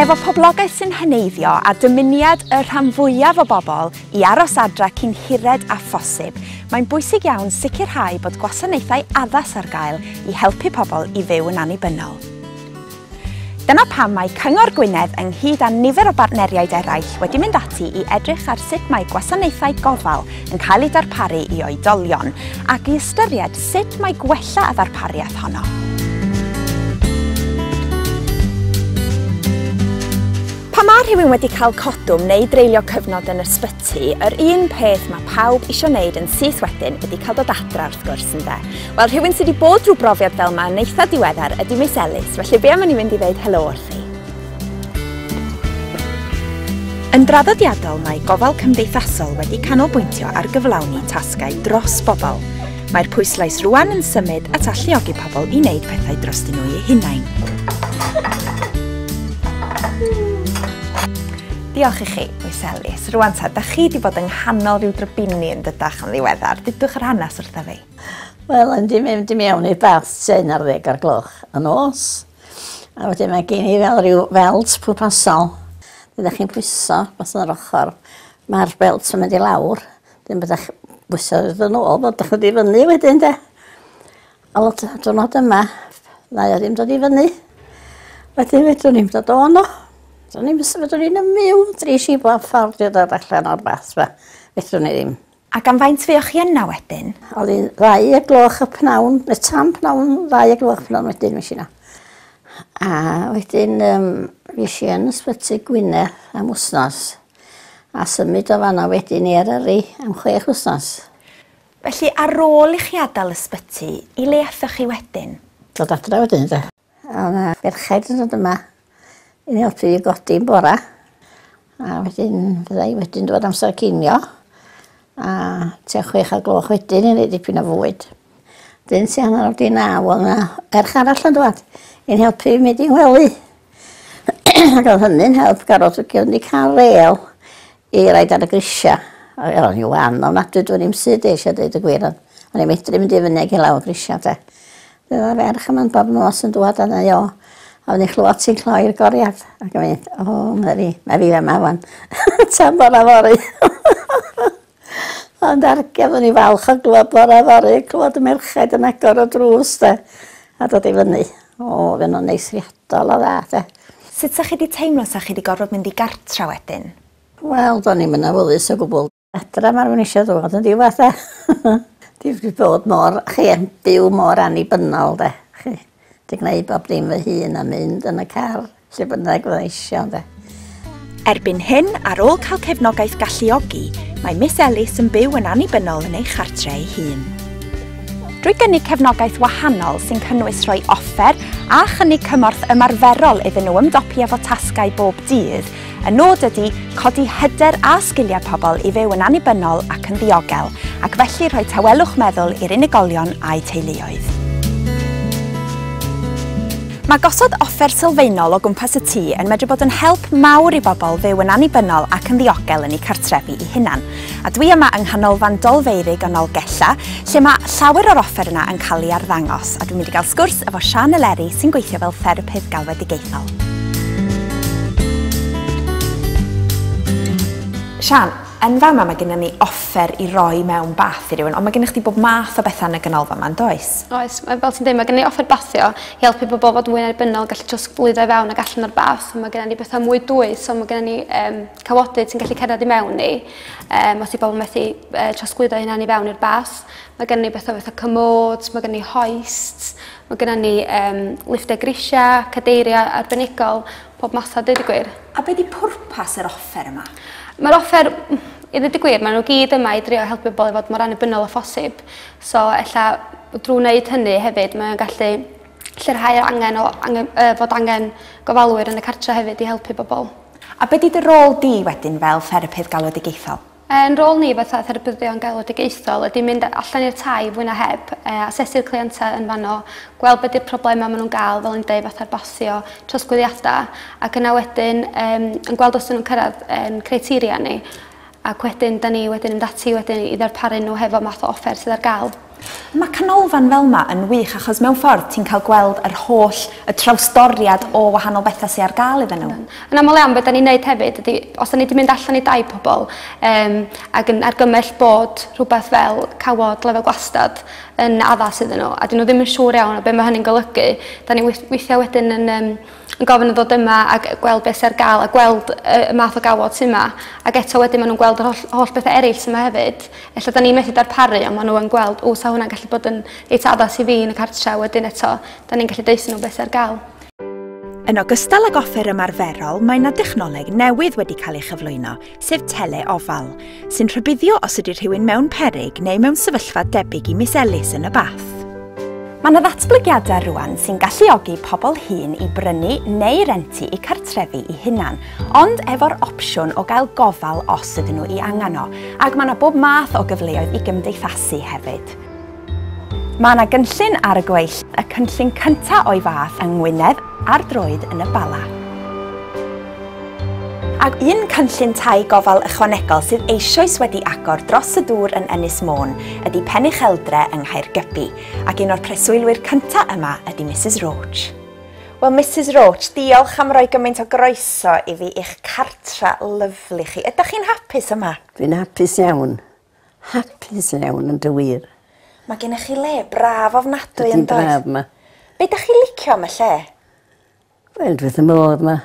Efo poblogaeth sy'n heneiddio a dymuniad y rhan fwyaf o bobl i aros adra cyn hired a phosib, mae'n bwysig iawn sicrhau bod gwasanaethau addas ar gael i helpu pobl i fyw yn annibynnol. Dyna pam mae Cyngor Gwynedd ynghyd â nifer o bartneriaid eraill wedi mynd ati i edrych ar sut mae gwasanaethau gofal yn cael ei darparu i oedolion ac i ystyried sut mae gwella y ddarpariaeth honno. Pa mae rhywun wedi cael codwm neu dreulio cyfnod yn ysbyty, yr un peth mae pawb eisiau wneud yn syth wedyn ydy cael dod adra wrth gwrs ynde. Wel, rhywun sydd wedi bod drwy brofiad fel yma yn eitha diweddar ydy Miss Ellis, felly be am i ni fynd i ddeud helo wrthi? Yn draddodiadol mae gofal cymdeithasol wedi canolbwyntio ar gyflawni tasgau dros bobl. Mae'r pwyslais rwan yn symud at alluogi pobl i wneud pethau drostyn nhw eu hunain. Diolch i chi, Miss Ellis. Rwan ta, da chi wedi bod yng nghanol rhyw drybini yn dydach yn ddiweddar. Dydwch yr hanes wrtho fi? Wel, yndi mynd i mewn i'r bath 10:10 ar gloch y nos. A wedyn mae gen i fel rhyw felt pwrpasol. Dydych chi'n pwyso, bas yn yr ochr. Mae'r belt yn mynd i lawr. Dyn byddech pwyso yn ôl, byddech wedi fyny wedyn, de. A lot o diwrnod yma, na i ddim dod i fyny. Wedyn fedrwn ni'n dod o'n o. Fedrwn ni'n ymwyw, dris i bod ffordd i ddod allan o'r bath fa. Fedrwn ni ddim. Ac am faint fuoch chi yna wedyn? Oedd hi'n 2 gloch y pnawn, neu tan pnawn, 2 gloch y pnawn wedyn mes i na. A wedyn, fes i yn ysbyty Gwynedd am wsnos. A symud o fanna wedyn i Eryri am 6 wsnos. Felly ar ôl i chi adael ysbyty, i le aethoch chi wedyn? Dod adra wedyn, de. A yna ferchaid yn dod yma. I'n helpu i godi'n bora. A wedyn, fyddai wedyn dod amser cinio. A tua 6 gloch wedyn i'n neud dipyn o fwyd. Dyn si hanner o'r 9, oedd yna erch arall yn dod. I'n helpu i mynd i'n wely. Ac oedd hynny'n help garod o gyda ni cael reil i raid ar y grisia. O'n i wan o'n adwy dwi'n i'n sydd eisiau dweud y gwir. O'n i'n medru mynd i fyny ag i lawr grisia, de. Dyna ferch yma'n bob nos yn dod yna, jo. A o'n i'n clywed ti'n cloi'r goriad. Ac yn mynd, mae fi yma wan. Tan bora fori. Ond argef o'n i falch o glwad bora fori. Clywed y merchaid yn agor o drws, de. A dod i fyny. Fe nhw'n neisriadol o dda, de. Sut sa'ch chi wedi teimlo sa'ch chi wedi gorfod mynd i gartra wedyn? Wel, do'n i'n mynd awyddus o gwbl. Adra mae'r mynd eisiau ddod yn diwedd, de. Di bod mor, chi'n byw mor annibynnol, de. Di gwneud bob dim fy hun a mynd yn y car, lle bynnag fydda eisiau, de. Erbyn hyn, ar ôl cael cefnogaeth galluogi, mae Miss Ellis yn byw yn annibynnol yn ei chartre ei hun. Drwy gynnig cefnogaeth wahanol sy'n cynnwys rhoi offer a chynnig cymorth ymarferol iddyn nhw ymdopi efo tasgau bob dydd, y nod ydy codi hyder a sgiliau pobl i fyw yn annibynnol ac yn ddiogel, ac felly rhoi tawelwch meddwl i'r unigolion a'i teuluoedd. Mae gosod offer sylfaenol o gwmpas y tŷ yn medru bod yn help mawr i bobl fyw yn annibynnol ac yn ddiogel yn eu cartrefi eu hunan. A dwi yma yng nghanolfan dolfeurig o Nolgella, lle mae llawer o'r offer yna yn cael ei arddangos, a dwi'n mynd i gael sgwrs efo Sian Eleri sy'n gweithio fel therapydd galwedigaethol. Sian, yn fama mae gennym ni offer i roi mewn bath i rywun, ond mae gennych chi bob math o bethau yn y ganolfan yma'n does? Oes, fel ti'n dweud, mae gennym ni offer bathio i helpu bobl fod mwy annibynnol, gallu trosglwyddo i fewn ac allan o'r bath. Mae gennym ni bethau mwy dwys, so mae gennym ni cawodydd sy'n gallu cerdded i mewn ni, os i bobl methu trosglwyddo hynny i fewn i'r bath. Mae gennym ni bethau fatha comodes, mae gennym ni hoists, mae gennym ni lifftau grisia, cadeiriau arbenigol, pob math o dweud y gwir. A be di pwrpas yr offer yma? Mae'r offer, i ddweud y gwir, maen nhw gyd yma i drio helpu bobl i fod mor annibynnol o phosib. So, ella, drwy wneud hynny hefyd, mae'n gallu lleirhau fod angen gofalwyr yn y cartre hefyd i helpu bobl. A be di dy rôl di wedyn fel therapydd galwedigaethol? Yn rôl ni fatha therapyddion galwedigaethol ydy mynd allan i'r tai fwy na heb, asesu'r clientau yn fanno, gweld beth yw'r problemau maen nhw'n gael, fel yn dweud fatha'r basio, trosglwyddiadau, ac yna wedyn yn gweld os nhw'n cyrraedd criteria ni, ac wedyn da ni wedyn yn dati wedyn i ddarparu nhw hefo math o offer sydd ar gael. Mae canolfan fel yma yn wych achos mewn ffordd ti'n cael gweld y trawstoriad o wahanol bethau sydd ar gael iddyn nhw. Yn aml iawn, beth da ni'n neud hefyd ydy, os da ni wedi mynd allan i dau pobl ac yn argymell bod rhywbeth fel cawod lefel gwastad yn addas iddyn nhw, a dyn nhw ddim yn siŵr iawn o beth mae hynny'n golygu, da ni weithio wedyn yn gofyn yn ddod yma a gweld beth sy'n ar gael a gweld y math o gawod sy'n yma, ac eto wedyn maen nhw'n gweld yr holl bethau eraill sy'n yma hefyd. Ella da ni'n methu darparu, ond maen nhw'n gweld, sa hwnna'n gallu bod yn eitha addas i fi yn y cartre, wedyn eto, da ni'n gallu deithio nhw beth sy'n ar gael. Yn ogystal ag offer ymarferol, mae yna dechnoleg newydd wedi cael ei chyflwyno, sef tele-ofal, sy'n rhybuddio os ydy rhywun mewn peryg neu mewn sefyllfa debyg i Miss Ellis yn y Bath. Mae yna ddatblygiadau rwan sy'n galluogi pobl hŷn i brynu neu renti i cartrefi i hunan, ond efo'r opsiwn o gael gofal os ydyn nhw i angen o, ac mae yna bob math o gyfleoedd i gymdeithasu hefyd. Mae yna gynllun ar y gweill, y cynllun cyntaf o'i fath yng Gwynedd a'r droed yn y Bala. Ac un cynllun tai gofal ychwanegol sydd eisoes wedi agor dros y dŵr yn Ynys Môn ydy Penycheldre yng Nghaergybi, ac un o'r preswylwyr cyntaf yma ydy Mrs Roach. Wel, Mrs Roach, diolch am roi gymaint o groeso i fi i'ch cartra lyflu chi. Ydych chi'n hapus yma? Dwi'n hapus iawn. Hapus iawn yn dy wir. Mae gennych chi le braf ofnadwy yn doedd? Dwi'n braf yma. Be ydych chi licio am y lle? Wel, dwi'n y modd yma.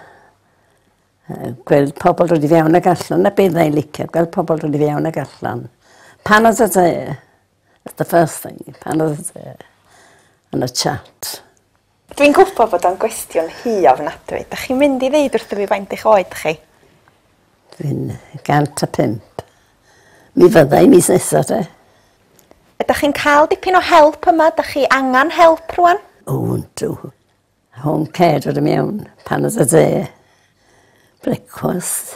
Gweld pobl dod i fewn ag allan, na beth ddau'n licio, gweld pobl dod i fewn ag allan. Pan oedd y te? That's the first thing. Pan oedd y te? Yn y chat. Dwi'n gwybod bod o'n gwestiwn hy ofnadwy. Ydych chi'n mynd i ddeud wrtho fi faint eich oed chi? Dwi'n 105. Mi fyddai mis nesaf te. Ydych chi'n cael dipyn o help yma? Ydych chi angen help rwan? O, yndw. Home care dod i mewn. Pan oedd y te? Breakfast.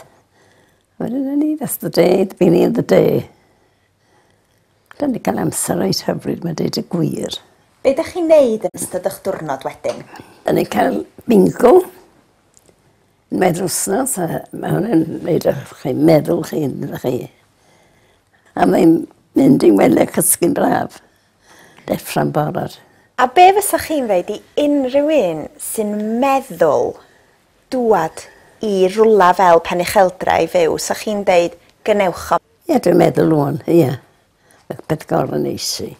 Wedyn ni, that's the day, the beginning of the day. Da ni cael amser o'i hyfryd, mae deud y gwir. Be ydych chi'n neud yn ystod eich diwrnod wedyn? Da ni cael bingo. Yn meddwl wsnos, a mae hwnna'n neud o'ch chi meddwl chi, ydych chi. A mae'n mynd i'n wele cysgu'n braf. Deffra'n borar. A be fysa chi'n dweud i unrhyw un sy'n meddwl dŵad i rwla fel Penycheldre i fyw, sa chi'n deud gynewch o? Ie, dwi'n meddwl o'n, ie. Beth gorau neisi.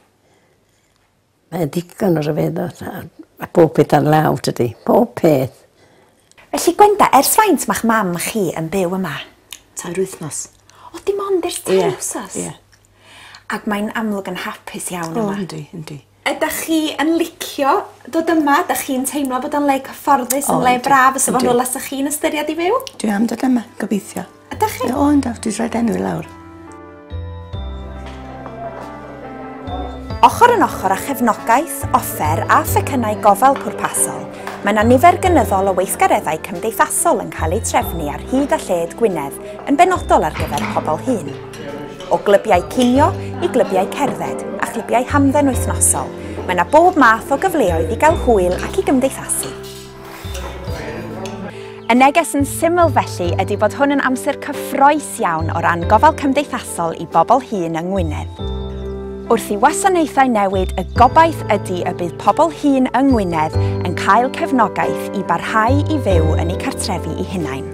Mae digon o ryfeddod, a bob peth ar law tydi, bob peth. Felly Gwenda, ers faint ma'ch mam chi yn byw yma? 2 wythnos. O, dim ond ers 2 wsos? Ie. Ac mae'n amlwg yn hapus iawn yma? O, yndi. Ydych chi yn licio dod yma? Ydych chi'n teimlo bod yn le cyfforddus, yn le braf, ys o'n rhywle sy'ch chi'n ystyried i fyw? Dwi am dod yma, gobeithio. Ydych chi? O, ynddo, dwi'n rhaid enw i lawr. Ochr yn ochr â chefnogaeth, offer a phecynau gofal pwrpasol, mae yna nifer gynyddol o weithgareddau cymdeithasol yn cael eu trefnu ar hyd a lled Gwynedd yn benodol ar gyfer pobl hŷn. O glybiau cinio i glybiau cerdded a chlybiau hamdden wythnosol, mae yna bob math o gyfleoedd i gael hwyl ac i gymdeithasu. Y neges yn syml felly ydy bod hwn yn amser cyffroes iawn o ran gofal cymdeithasol i bobl hŷn yng Ngwynedd. Wrth i wasanaethau newid, y gobaith ydy y bydd pobl hŷn yng Ngwynedd yn cael cefnogaeth i barhau i fyw yn eu cartrefi eu hunain.